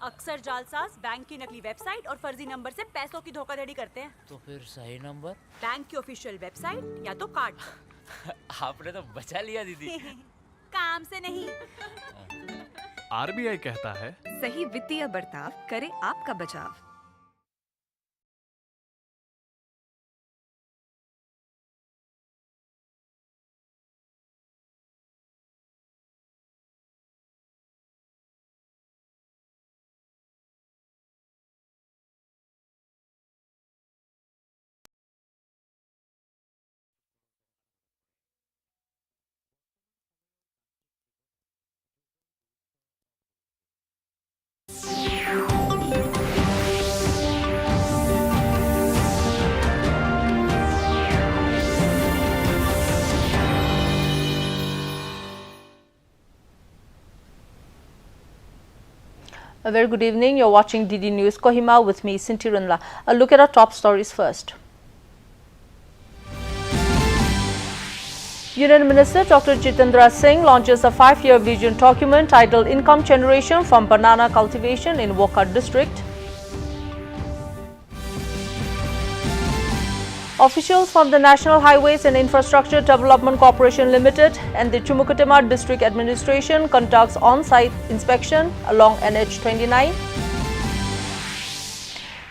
अक्सर जालसाज बैंक की नकली वेबसाइट और फर्जी नंबर से पैसों की धोखाधड़ी करते हैं। तो फिर सही नंबर? बैंक की ऑफिशियल वेबसाइट या तो कार्ड। आपने तो बचा लिया दीदी। काम से नहीं। आरबीआई कहता है, सही वित्तीय बर्ताव करे आपका बचाव। A very good evening. You're watching DD News Kohima with me, Sinti Runla. A look at our top stories first. Union Minister Dr. Jitendra Singh launches a 5-year vision document titled Income Generation from Banana Cultivation in Wokha District. Officials from the National Highways and Infrastructure Development Corporation Limited and the Chumukutima District Administration conducts on-site inspection along NH29.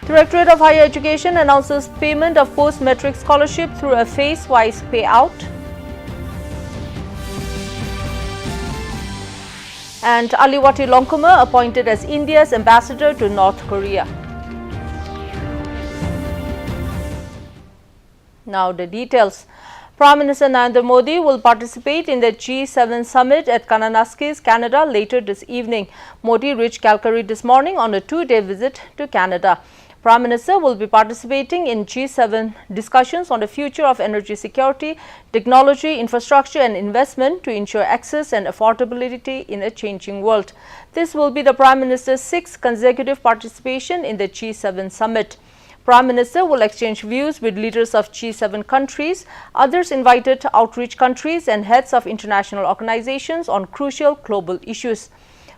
Directorate of Higher Education announces payment of post-matric scholarship through a phase-wise payout. And Aliwati Longkuma appointed as India's ambassador to North Korea. Now the details. Prime Minister Narendra Modi will participate in the G7 summit at Kananaskis, Canada later this evening. Modi reached Calgary this morning on a 2-day visit to Canada. Prime Minister will be participating in G7 discussions on the future of energy security, technology, infrastructure and investment to ensure access and affordability in a changing world. This will be the Prime Minister's 6th consecutive participation in the G7 summit. Prime Minister will exchange views with leaders of G7 countries, others invited outreach countries and heads of international organizations on crucial global issues.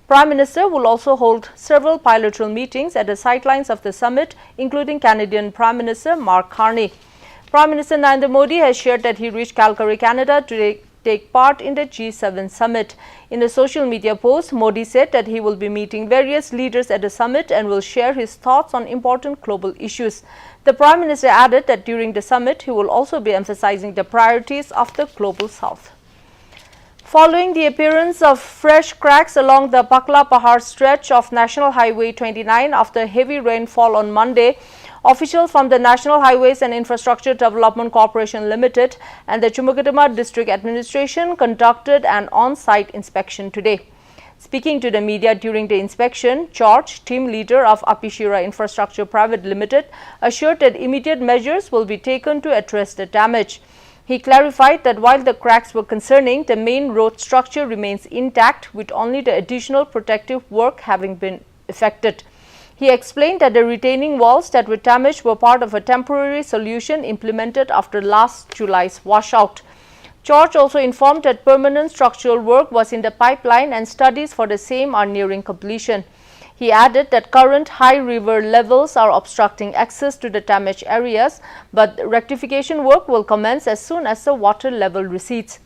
Prime Minister will also hold several bilateral meetings at the sidelines of the summit, including Canadian Prime Minister Mark Carney. Prime Minister Narendra Modi has shared that he reached Calgary, Canada to take part in the G7 summit. In a social media post, Modi said that he will be meeting various leaders at the summit and will share his thoughts on important global issues. The Prime Minister added that during the summit, he will also be emphasizing the priorities of the Global South. Following the appearance of fresh cracks along the Pakla Pahar stretch of National Highway 29 after heavy rainfall on Monday, officials from the National Highways and Infrastructure Development Corporation Limited and the Chumukutima District Administration conducted an on-site inspection today. Speaking to the media during the inspection, George, team leader of Apishira Infrastructure Private Limited, assured that immediate measures will be taken to address the damage. He clarified that while the cracks were concerning, the main road structure remains intact with only the additional protective work having been effected. He explained that the retaining walls that were damaged were part of a temporary solution implemented after last July's washout. George also informed that permanent structural work was in the pipeline and studies for the same are nearing completion. He added that current high river levels are obstructing access to the damaged areas, but rectification work will commence as soon as the water level recedes.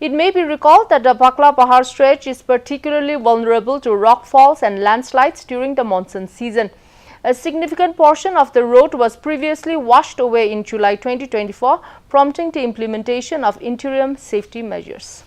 It may be recalled that the Pakla Pahar stretch is particularly vulnerable to rockfalls and landslides during the monsoon season. A significant portion of the road was previously washed away in July 2024, prompting the implementation of interim safety measures.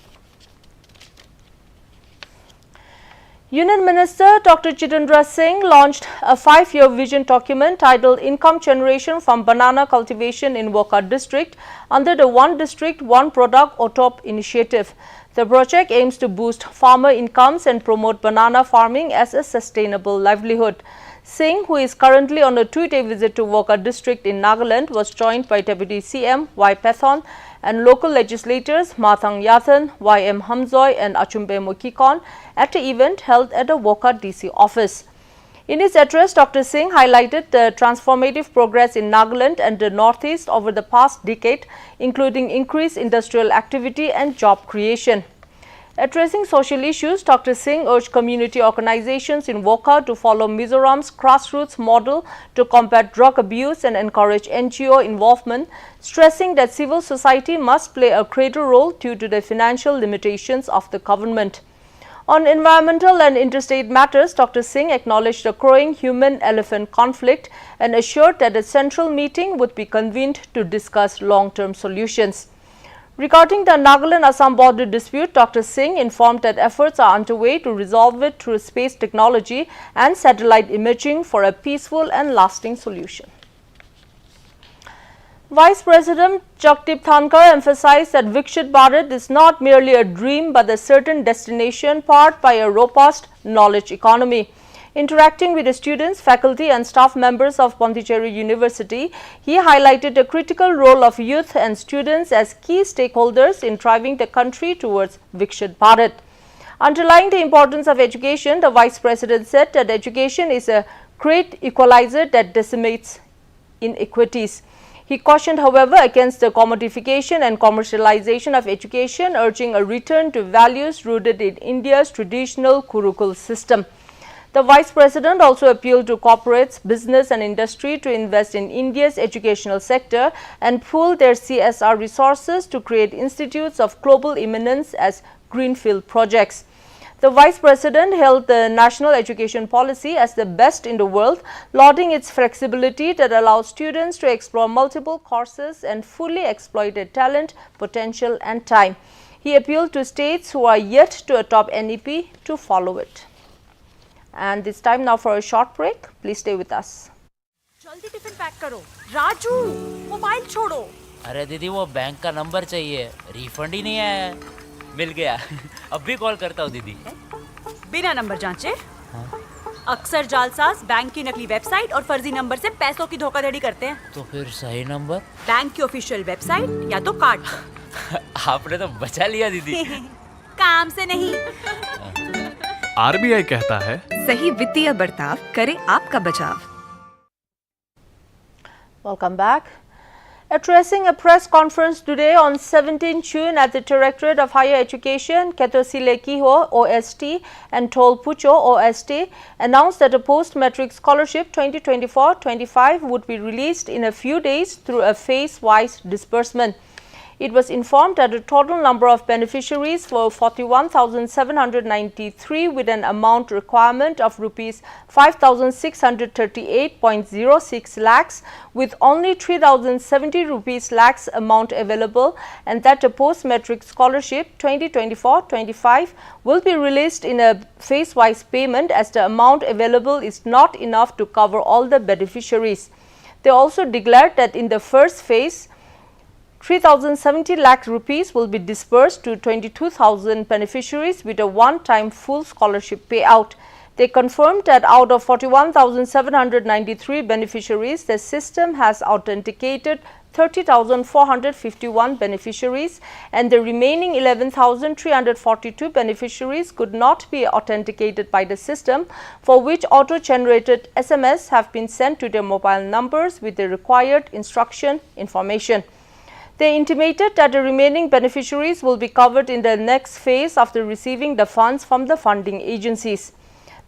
Union Minister Dr. Jitendra Singh launched a 5-year vision document titled Income Generation from Banana Cultivation in Wokha District under the One District, One Product OTOP initiative. The project aims to boost farmer incomes and promote banana farming as a sustainable livelihood. Singh, who is currently on a 2-day visit to Wokha District in Nagaland, was joined by Deputy CM Y. Pathon and local legislators Mathang Yathan, Y.M. Hamzoy and Achumbe Mukikon at the event held at the Wokha DC office. In his address, Dr. Singh highlighted the transformative progress in Nagaland and the Northeast over the past decade, including increased industrial activity and job creation. Addressing social issues, Dr. Singh urged community organizations in Wokha to follow Mizoram's grassroots model to combat drug abuse and encourage NGO involvement, stressing that civil society must play a greater role due to the financial limitations of the government. On environmental and interstate matters, Dr. Singh acknowledged the growing human-elephant conflict and assured that a central meeting would be convened to discuss long-term solutions. Regarding the Nagaland-Assam border dispute, Dr. Singh informed that efforts are underway to resolve it through space technology and satellite imaging for a peaceful and lasting solution. Vice President Jagdeep Dhankar emphasized that Viksit Bharat is not merely a dream but a certain destination powered by a robust knowledge economy. Interacting with the students, faculty and staff members of Pondicherry University, he highlighted the critical role of youth and students as key stakeholders in driving the country towards Viksit Bharat. Underlying the importance of education, the Vice President said that education is a great equalizer that decimates inequities. He cautioned, however, against the commodification and commercialization of education, urging a return to values rooted in India's traditional Gurukul system. The Vice President also appealed to corporates, business and industry to invest in India's educational sector and pool their CSR resources to create institutes of global eminence as greenfield projects. The Vice President hailed the national education policy as the best in the world, lauding its flexibility that allows students to explore multiple courses and fully exploit their talent, potential and time. He appealed to states who are yet to adopt NEP to follow it. And it's time now for a short break. Please stay with us. जल्दी tiffin pack करो। Raju, mobile छोड़ो। अरे दीदी वो bank का number चाहिए, refund ही नहीं आया है। मिल गया। अब भी कॉल करता हूँ दीदी। बिना नंबर जांचे? अक्सर जालसाज बैंक की नकली वेबसाइट और फर्जी नंबर से पैसों की धोखाधड़ी करते हैं। तो फिर सही नंबर? बैंक की ऑफिशियल वेबसाइट या तो कार्ड पर। आपने तो बचा लिया दीदी। काम से नहीं। आरबीआई कहता है सही वित्तीय बर्ताव करे आपका बचाव. Welcome back. Addressing a press conference today on 17 June at the Directorate of Higher Education, Ketosile Kiho OST and Tol Pucho OST announced that a post-matric scholarship 2024-25 would be released in a few days through a phase-wise disbursement. It was informed that the total number of beneficiaries were 41,793 with an amount requirement of rupees 5,638.06 lakhs with only 3,070 rupees lakhs amount available, and that a post-matric scholarship 2024-25 will be released in a phase-wise payment as the amount available is not enough to cover all the beneficiaries. They also declared that in the first phase, 3,070 lakh rupees will be disbursed to 22,000 beneficiaries with a one-time full scholarship payout. They confirmed that out of 41,793 beneficiaries, the system has authenticated 30,451 beneficiaries, and the remaining 11,342 beneficiaries could not be authenticated by the system, for which auto-generated SMS have been sent to their mobile numbers with the required instruction information. They intimated that the remaining beneficiaries will be covered in the next phase after receiving the funds from the funding agencies.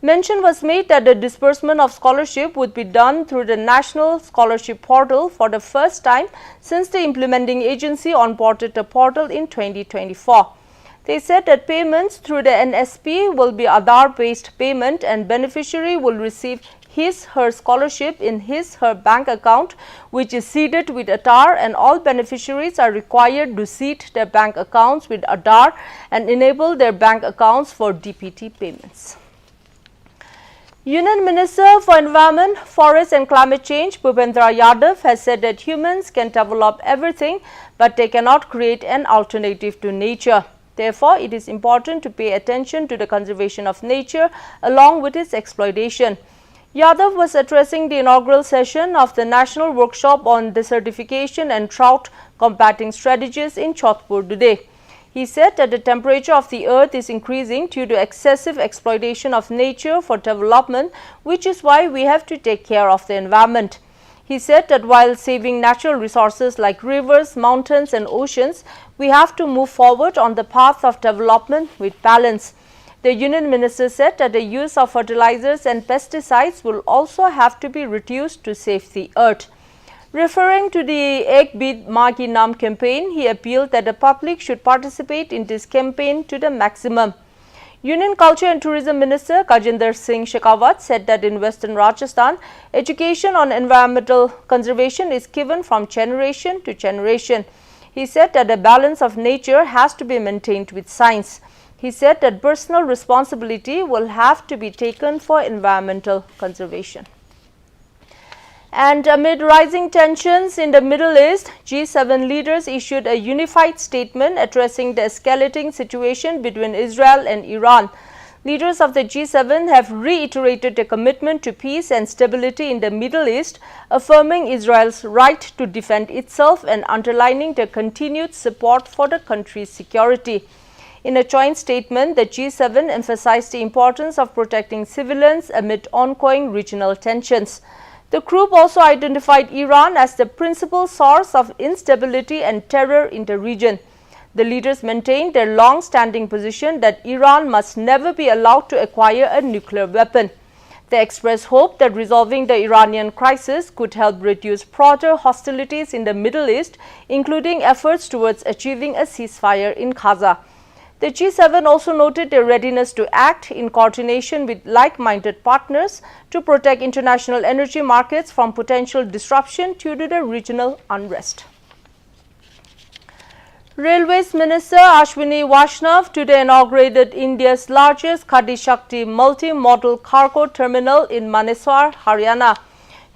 Mention was made that the disbursement of scholarship would be done through the National Scholarship Portal for the first time since the implementing agency onboarded the portal in 2024. They said that payments through the NSP will be Aadhaar-based payment and beneficiary will receive his/her scholarship in his/her bank account, which is seeded with Aadhaar, and all beneficiaries are required to seed their bank accounts with Aadhaar and enable their bank accounts for DPT payments. Union Minister for Environment, Forest and Climate Change, Bhupendra Yadav, has said that humans can develop everything, but they cannot create an alternative to nature. Therefore, it is important to pay attention to the conservation of nature along with its exploitation. Yadav was addressing the inaugural session of the National Workshop on Desertification and Drought Combating Strategies in Jodhpur today. He said that the temperature of the earth is increasing due to excessive exploitation of nature for development, which is why we have to take care of the environment. He said that while saving natural resources like rivers, mountains and oceans, we have to move forward on the path of development with balance. The Union Minister said that the use of fertilizers and pesticides will also have to be reduced to save the earth. Referring to the Ek Bid Maa Ki Naam campaign, he appealed that the public should participate in this campaign to the maximum. Union Culture and Tourism Minister Gajinder Singh Shekhawat said that in Western Rajasthan, education on environmental conservation is given from generation to generation. He said that a balance of nature has to be maintained with science. He said that personal responsibility will have to be taken for environmental conservation. And amid rising tensions in the Middle East, G7 leaders issued a unified statement addressing the escalating situation between Israel and Iran. Leaders of the G7 have reiterated their commitment to peace and stability in the Middle East, affirming Israel's right to defend itself and underlining their continued support for the country's security. In a joint statement, the G7 emphasized the importance of protecting civilians amid ongoing regional tensions. The group also identified Iran as the principal source of instability and terror in the region. The leaders maintained their long-standing position that Iran must never be allowed to acquire a nuclear weapon. They expressed hope that resolving the Iranian crisis could help reduce broader hostilities in the Middle East, including efforts towards achieving a ceasefire in Gaza. The G7 also noted their readiness to act in coordination with like-minded partners to protect international energy markets from potential disruption due to the regional unrest. Railways Minister Ashwini Vaishnav today inaugurated India's largest Gati Shakti multi-modal cargo terminal in Manesar, Haryana.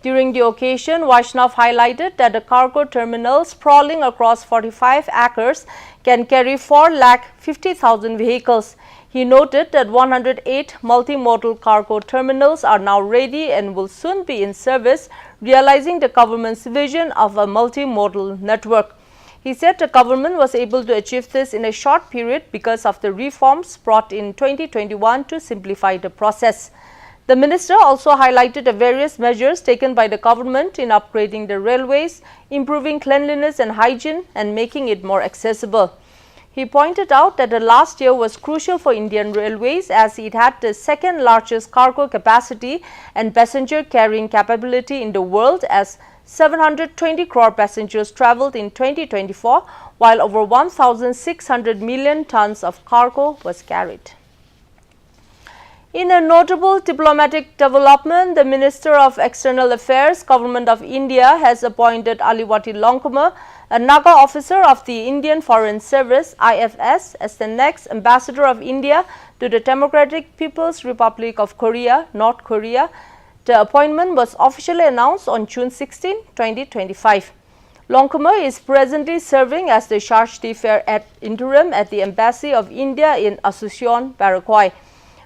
During the occasion, Vaishnav highlighted that the cargo terminal, sprawling across 45 acres, can carry 450,000 vehicles. He noted that 108 multimodal cargo terminals are now ready and will soon be in service, realizing the government's vision of a multimodal network. He said the government was able to achieve this in a short period because of the reforms brought in 2021 to simplify the process. The minister also highlighted the various measures taken by the government in upgrading the railways, improving cleanliness and hygiene, and making it more accessible. He pointed out that the last year was crucial for Indian Railways as it had the second largest cargo capacity and passenger carrying capability in the world, as 720 crore passengers travelled in 2024, while over 1,600 million tons of cargo was carried. In a notable diplomatic development, the Minister of External Affairs, Government of India, has appointed Aliwati Longkoma, a Naga officer of the Indian Foreign Service (IFS), as the next ambassador of India to the Democratic People's Republic of Korea, North Korea. The appointment was officially announced on June 16, 2025. Longkoma is presently serving as the charge d'affaires ad interim at the Embassy of India in Asuncion, Paraguay.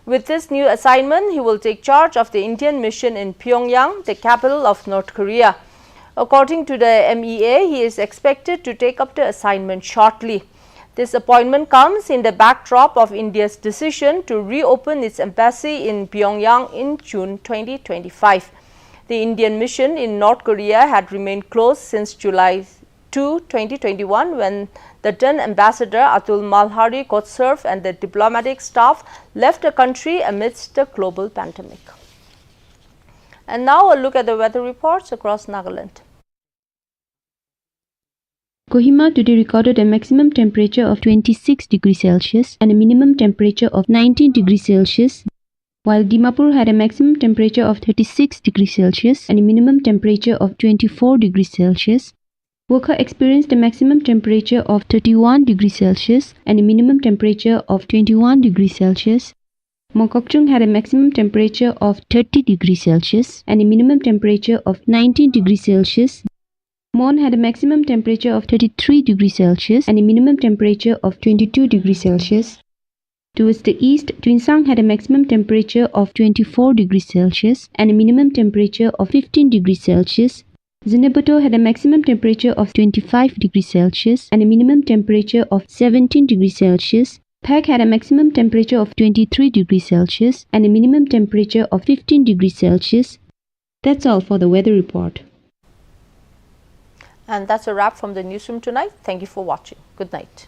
With this new assignment, he will take charge of the Indian mission in Pyongyang, the capital of North Korea. According to the MEA, he is expected to take up the assignment shortly. This appointment comes in the backdrop of India's decision to reopen its embassy in Pyongyang in June 2025. The Indian mission in North Korea had remained closed since July 2, 2021, when the then ambassador Atul Malhari Kotsurf and the diplomatic staff left the country amidst the global pandemic. And now a look at the weather reports across Nagaland. Kohima today recorded a maximum temperature of 26 degrees Celsius and a minimum temperature of 19 degrees Celsius, while Dimapur had a maximum temperature of 36 degrees Celsius and a minimum temperature of 24 degrees Celsius. Wokha experienced a maximum temperature of 31 degrees Celsius and a minimum temperature of 21 degrees Celsius. Mokokchung had a maximum temperature of 30 degrees Celsius and a minimum temperature of 19 degrees Celsius. Mon had a maximum temperature of 33 degrees Celsius and a minimum temperature of 22 degrees Celsius. Towards the east, Twinsang had a maximum temperature of 24 degrees Celsius and a minimum temperature of 15 degrees Celsius. Zinebuto had a maximum temperature of 25 degrees Celsius and a minimum temperature of 17 degrees Celsius. Phek had a maximum temperature of 23 degrees Celsius and a minimum temperature of 15 degrees Celsius. That's all for the weather report. And that's a wrap from the newsroom tonight. Thank you for watching. Good night.